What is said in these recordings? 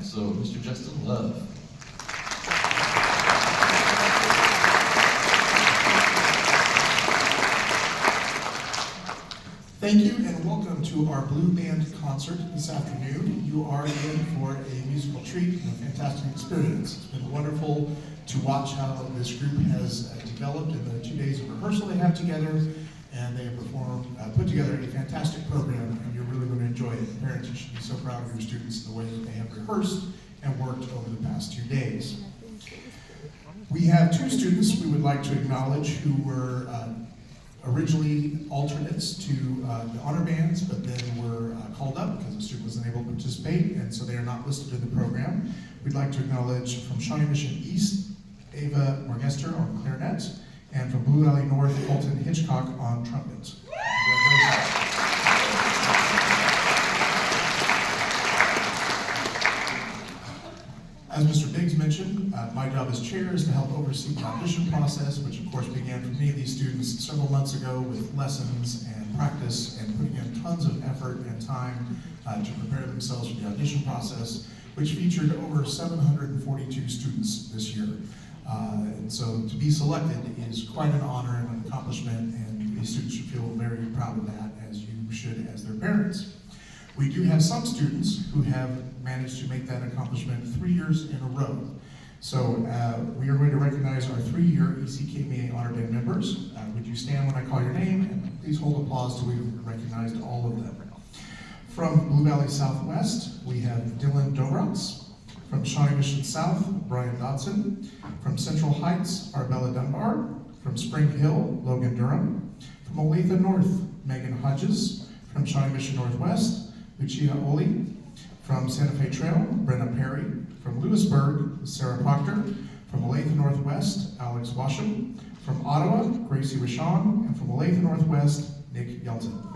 So, Mr. Justin Love. Thank you and welcome to our Blue Band concert this afternoon. You are in for a musical treat and a fantastic experience. It's been wonderful to watch how this group has developed in the 2 days of rehearsal they have together, and they have put together a fantastic program, and you're really going to enjoy it. Parents, you should be so proud of your students and the way that they have rehearsed and worked over the past 2 days. We have 2 students we would like to acknowledge who were originally alternates to the honor bands, but then were called up because the student wasn't able to participate, and so they are not listed in the program. We'd like to acknowledge from Shawnee Mission East, Ava Morgester on clarinet, and from Blue Valley North, Colton Hitchcock on trumpet. As Mr. Biggs mentioned, my job as chair is to help oversee the audition process, which of course began for many of these students several months ago with lessons and practice and putting in tons of effort and time to prepare themselves for the audition process, which featured over 742 students this year. And so to be selected is quite an honor and an accomplishment, and these students should feel very proud of that, as you should as their parents. We do have some students who have managed to make that accomplishment 3 years in a row. So we are going to recognize our 3-year ECKMEA Honor Band members. Would you stand when I call your name? And please hold applause till we've recognized all of them. From Blue Valley Southwest, we have Dylan Dobrats. From Shawnee Mission South, Brian Dodson. From Central Heights, Arbella Dunbar. From Spring Hill, Logan Durham. From Olathe North, Megan Hodges. From Shawnee Mission Northwest, Lucia Oli. From Santa Fe Trail, Brenna Perry. From Lewisburg, Sarah Proctor. From Olathe Northwest, Alex Washam. From Ottawa, Gracie Rashawn. And from Olathe Northwest, Nick Yelton.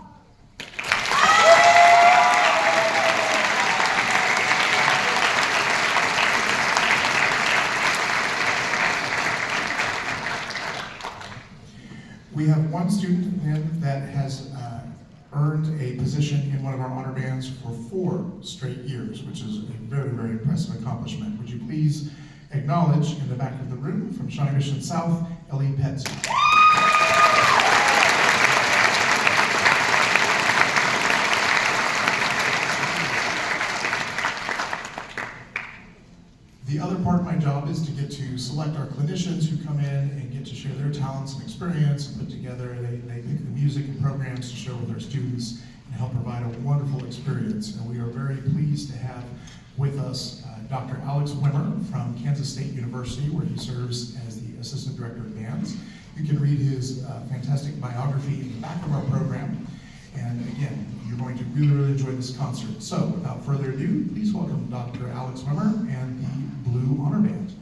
We have one student then that has earned a position in one of our honor bands for 4 straight years, which is a very, very impressive accomplishment. Would you please acknowledge in the back of the room from Shawnee Mission South, Ellie Petz. The other part of my job is to get to select our clinicians who come in and get to share their talents and experience and put together, they pick the music and programs to share with our students and help provide a wonderful experience. And we are very pleased to have with us Dr. Alex Wimmer from Kansas State University, where he serves as the Assistant Director of Bands. You can read his fantastic biography in the back of our program. And again, you're going to really, really enjoy this concert. So without further ado, please welcome Dr. Alex Wimmer and the Blue Honor Band.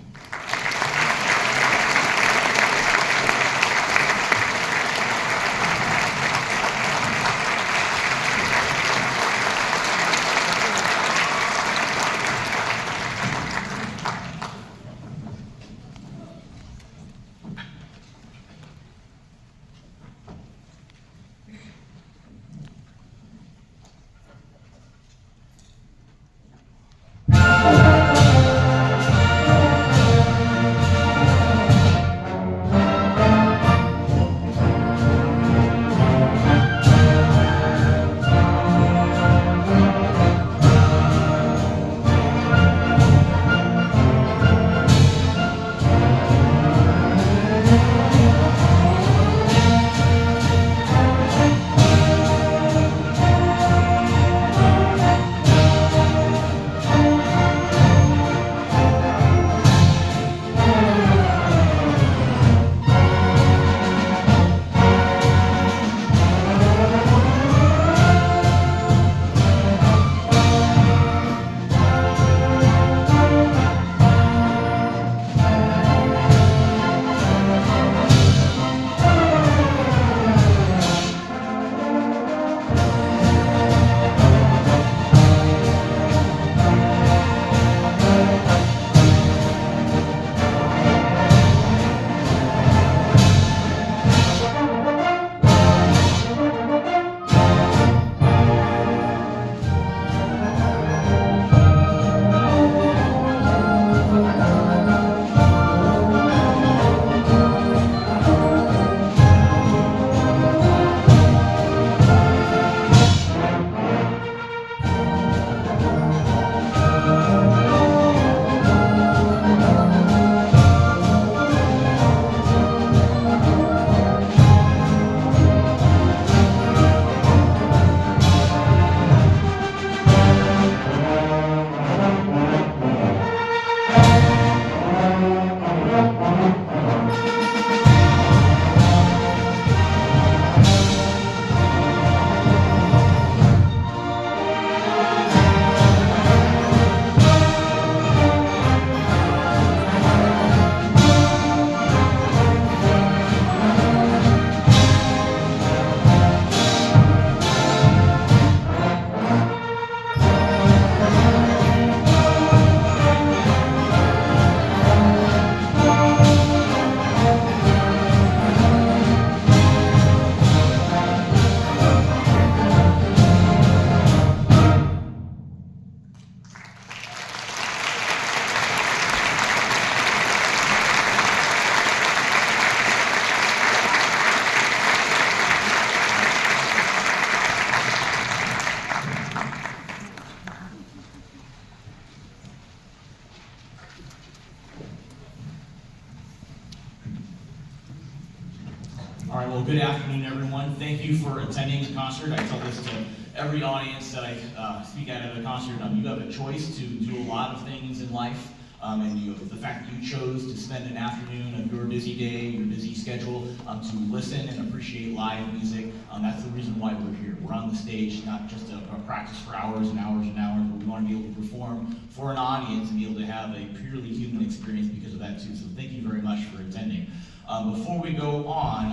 All right, well, good afternoon, everyone. Thank you for attending the concert. I tell this to every audience that I speak at a concert. You have a choice to do a lot of things in life, and the fact that you chose to spend an afternoon of your busy day, your busy schedule, to listen and appreciate live music, that's the reason why we're here. We're on the stage, not just to practice for hours and hours and hours, but we want to be able to perform for an audience and be able to have a purely human experience because of that too. So thank you very much for attending. Before we go on,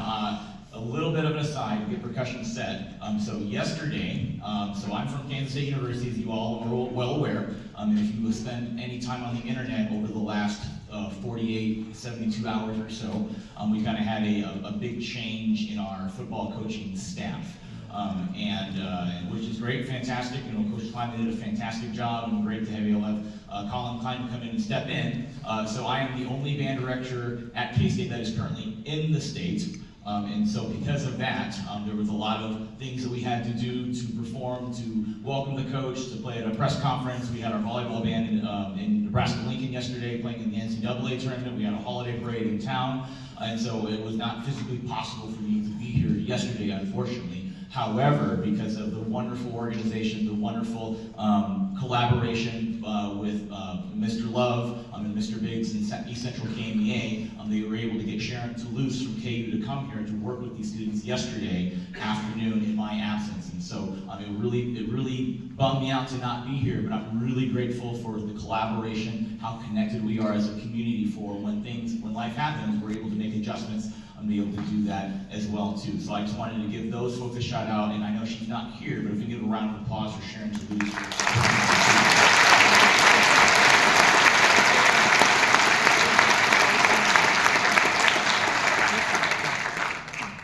a little bit of an aside, get percussion set. So yesterday, so I'm from Kansas State University, as you all are well aware. And if you spend any time on the internet over the last 48, 72 hours or so, we kind of had a big change in our football coaching staff. Which is great, fantastic. Coach Kleiman did a fantastic job, and great to have Colin Klein come in and step in. So I am the only band director at K-State that is currently in the state. And so because of that, there was a lot of things that we had to do to perform, to welcome the coach, to play at a press conference. We had our volleyball band in Nebraska-Lincoln yesterday playing in the NCAA tournament. We had a holiday parade in town. And so it was not physically possible for me to be here yesterday, unfortunately. However, because of the wonderful organization, the wonderful collaboration with Mr. Love and Mr. Biggs and ECKMEA, they were able to get Sharon Toulouse from KU to come here to work with these students yesterday afternoon in my absence. And so it really bummed me out to not be here, but I'm really grateful for the collaboration, how connected we are as a community for when life happens, we're able to make adjustments and be able to do that as well too. So I just wanted to give those folks a shout out, and I know she's not here, but if we give a round of applause for Sharon Toulouse.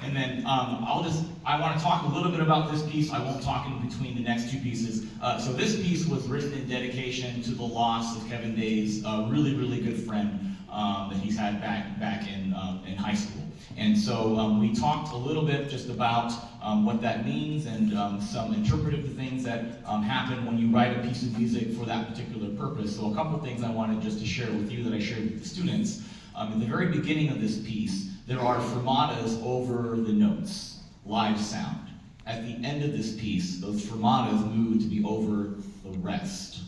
And then I want to talk a little bit about this piece. I won't talk in between the next two pieces. So this piece was written in dedication to the loss of Kevin Day's really, really good friend that he's had back in high school. And so we talked a little bit just about what that means and some interpretive things that happen when you write a piece of music for that particular purpose. So a couple things I wanted just to share with you that I shared with the students. In the very beginning of this piece, there are fermatas over the notes, live sound. At the end of this piece, those fermatas move to be over the rest.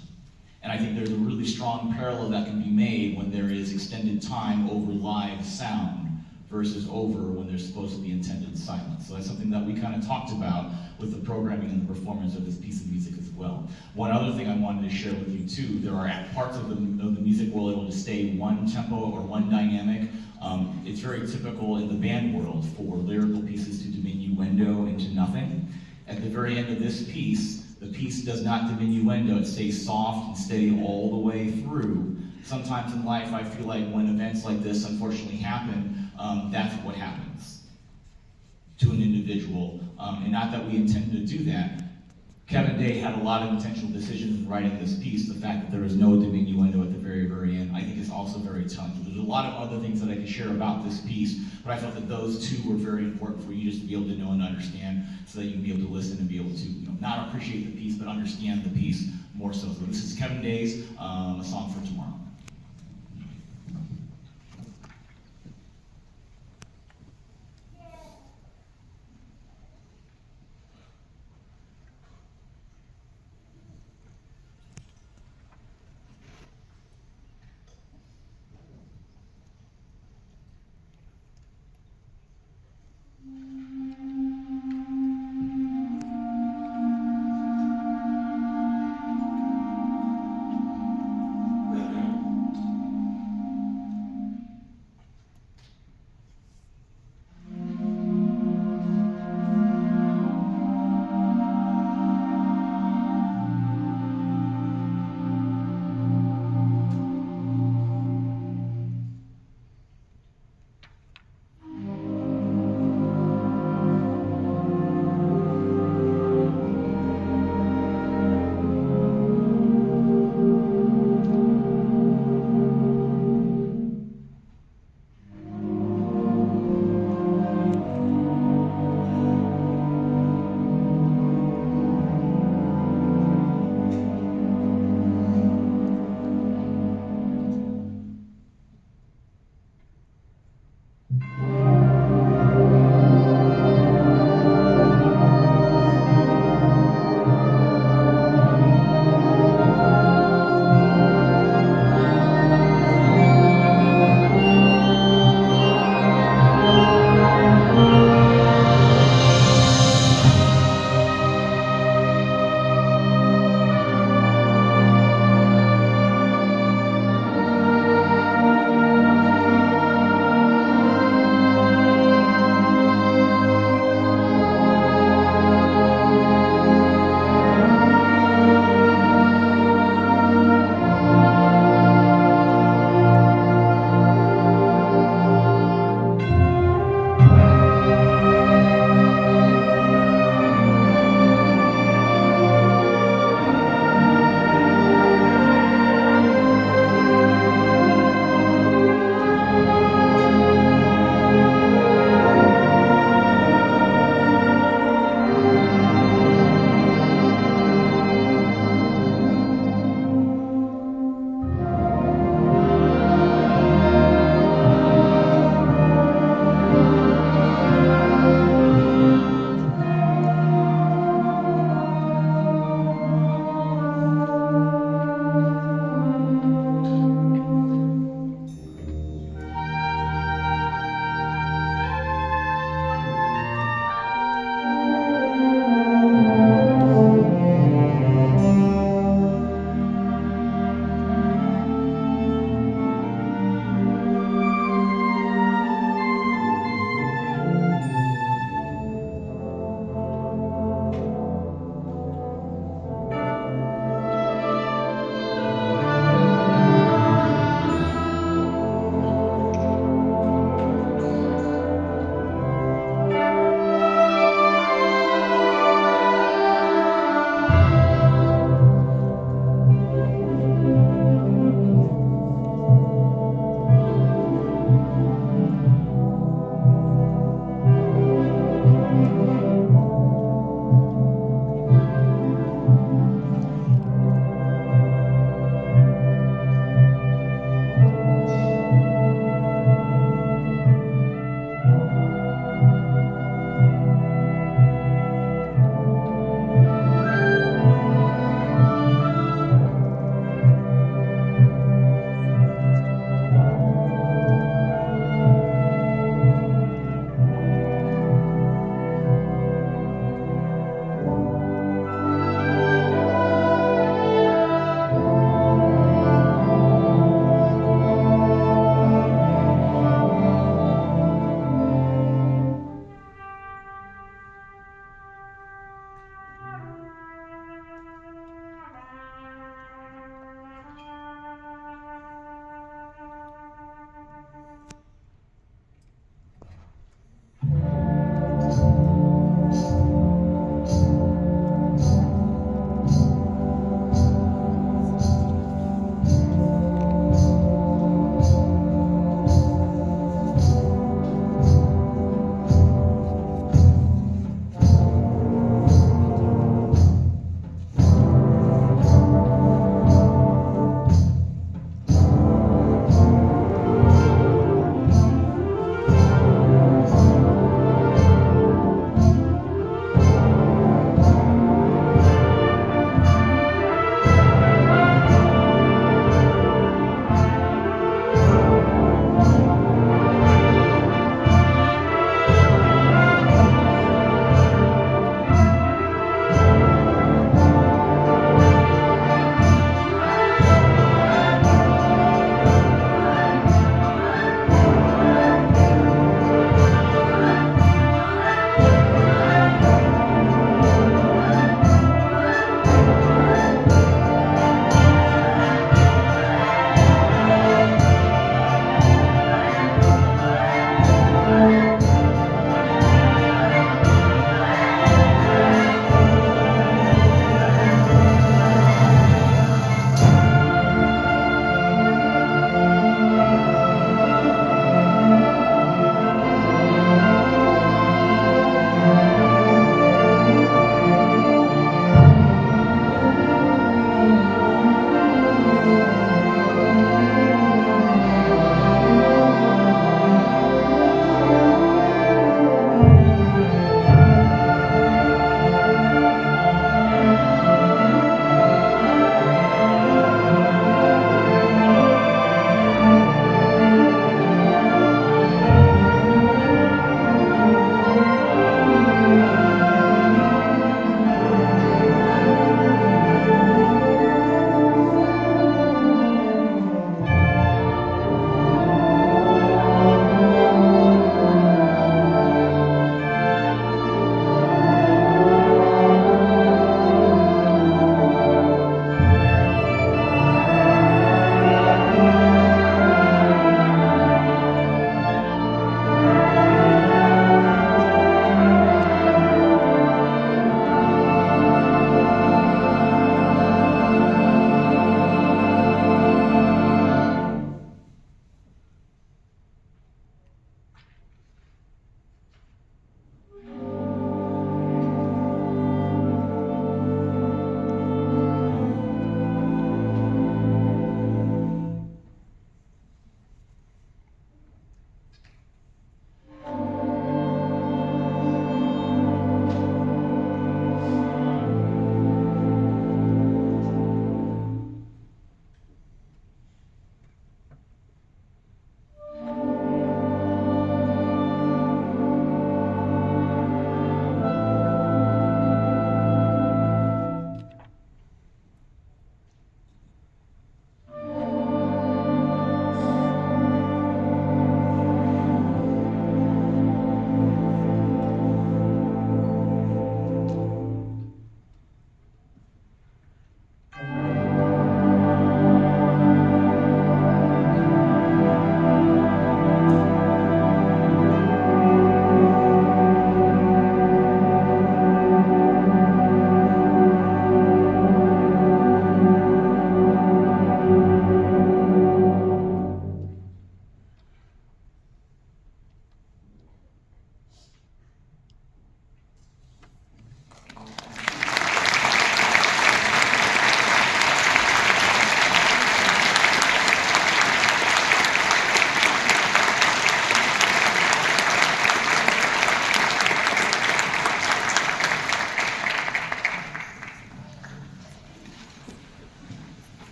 And I think there's a really strong parallel that can be made when there is extended time over live sound versus over when there's supposed to be intended silence. So that's something that we kind of talked about with the programming and the performance of this piece of music as well. One other thing I wanted to share with you too, there are parts of the music where able to stay one tempo or one dynamic. It's very typical in the band world for lyrical pieces to diminuendo into nothing. At the very end of this piece, the piece does not diminuendo, it stays soft and steady all the way through. Sometimes in life, I feel like when events like this unfortunately happen, that's what happens to an individual. And not that we intend to do that. Kevin Day had a lot of intentional decisions in writing this piece. The fact that there is no diminuendo at the very, very end, I think is also very telling. There's a lot of other things that I could share about this piece, but I felt that those two were very important for you just to be able to know and understand so that you can be able to listen and be able to not appreciate the piece, but understand the piece more so. So this is Kevin Day's A Song for Tomorrow.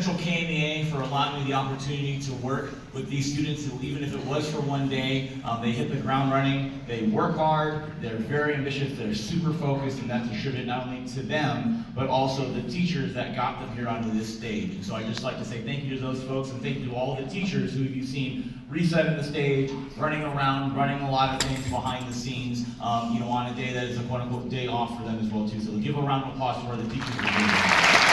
Central KMEA for allowing me the opportunity to work with these students who, even if it was for one day, they hit the ground running. They work hard, they're very ambitious, they're super focused, and that's attributed not only to them, but also the teachers that got them here onto this stage. And so I'd just like to say thank you to those folks, and thank you to all the teachers who you've seen resetting the stage, running around, running a lot of things behind the scenes, on a day that is a quote-unquote day off for them as well, too. So give a round of applause for the teachers who are doing that.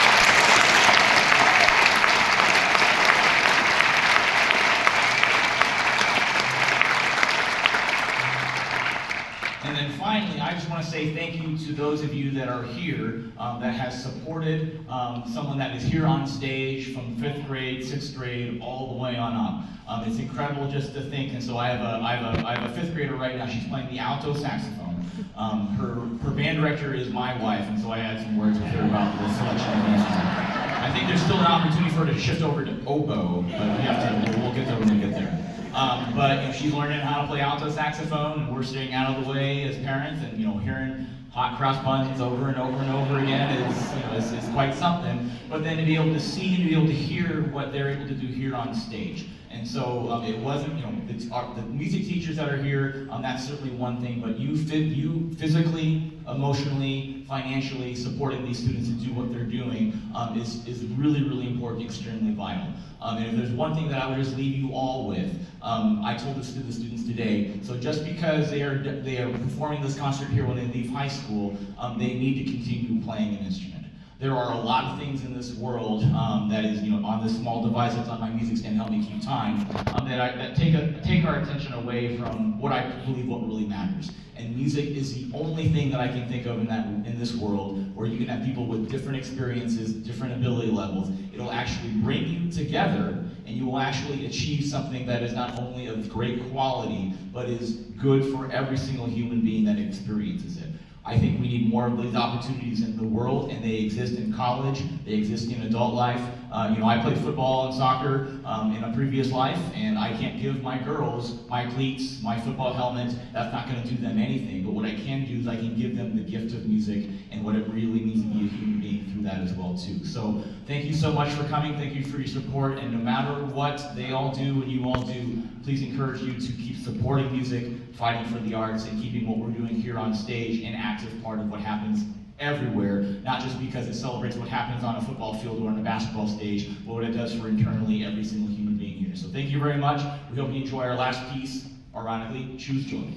And then finally, I just want to say thank you to those of you that are here that has supported someone that is here on stage from 5th grade, 6th grade, all the way on up. It's incredible just to think, and so I have a 5th grader right now. She's playing the alto saxophone. Her band director is my wife, and so I had some words with her about the selection of the instrument. I think there's still an opportunity for her to shift over to oboe, but we'll get there when we get there. But she's learning how to play alto saxophone, and we're staying out of the way as parents, and hearing hot cross buns over and over and over again is quite something. But then to be able to see and to be able to hear what they're able to do here on stage. And so it wasn't, the music teachers that are here, that's certainly one thing, but you physically, emotionally, financially supporting these students to do what they're doing is really, really important, extremely vital. And if there's one thing that I would just leave you all with, I told this to the students today, so just because they are performing this concert here when they leave high school, they need to continue playing an instrument. There are a lot of things in this world that is, on this small device that's on my music stand, help me keep time, that take our attention away from what I believe what really matters. And music is the only thing that I can think of in this world where you can have people with different experiences, different ability levels. It'll actually bring you together, and you will actually achieve something that is not only of great quality, but is good for every single human being that experiences it. I think we need more of these opportunities in the world, and they exist in college, they exist in adult life. I played football and soccer in a previous life, and I can't give my girls my cleats, my football helmet. That's not going to do them anything, but what I can do is I can give them the gift of music and what it really means to be a human being through that as well, too. So thank you so much for coming, thank you for your support, and no matter what they all do and you all do, please encourage you to keep supporting music, fighting for the arts, and keeping what we're doing here on stage an active part of what happens everywhere, not just because it celebrates what happens on a football field or on a basketball stage, but what it does for internally every single human being here. So thank you very much. We hope you enjoy our last piece, ironically, Choose Joy.